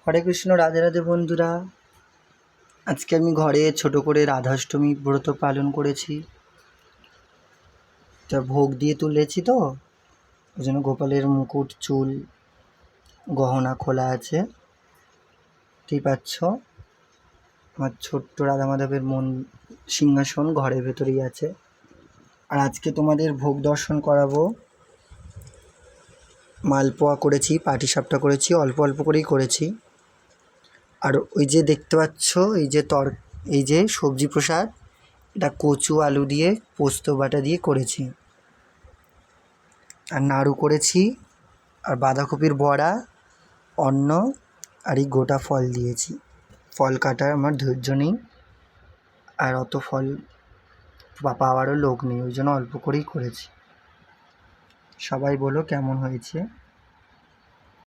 হরে কৃষ্ণ। রাধে রাধে বন্ধুরা। আজকে আমি ঘরে ছোট করে রাধাষ্টমী ব্রত পালন করেছি। তা ভোগ দিয়ে তুলেছি, তো ওই জন্য গোপালের মুকুট, চুল, গহনা খোলা আছে। ঠিক পাচ্ছ, আমার ছোট্ট রাধা মাধবের সিংহাসন ঘরের ভেতরেই আছে। আর আজকে তোমাদের ভোগ দর্শন করাবো। মালপোয়া করেছি, পাটিসাপটা করেছি, অল্প অল্প করেই করেছি। আর ওই যে দেখতে পাচ্ছ, এই যে সবজি প্রসাদ, এটা কচু আলু দিয়ে পোস্ত বাটা দিয়ে করেছি। আর নাড়ু করেছি, আর বাঁধাকপির বড়া, অন্ন, আর এই গোটা ফল দিয়েছি। ফল কাটার আমার ধৈর্য নেই, আর অত ফল পাওয়ারও লোক নেই, ওই জন্য অল্প করেই করেছি। সবাই বলো কেমন হয়েছে।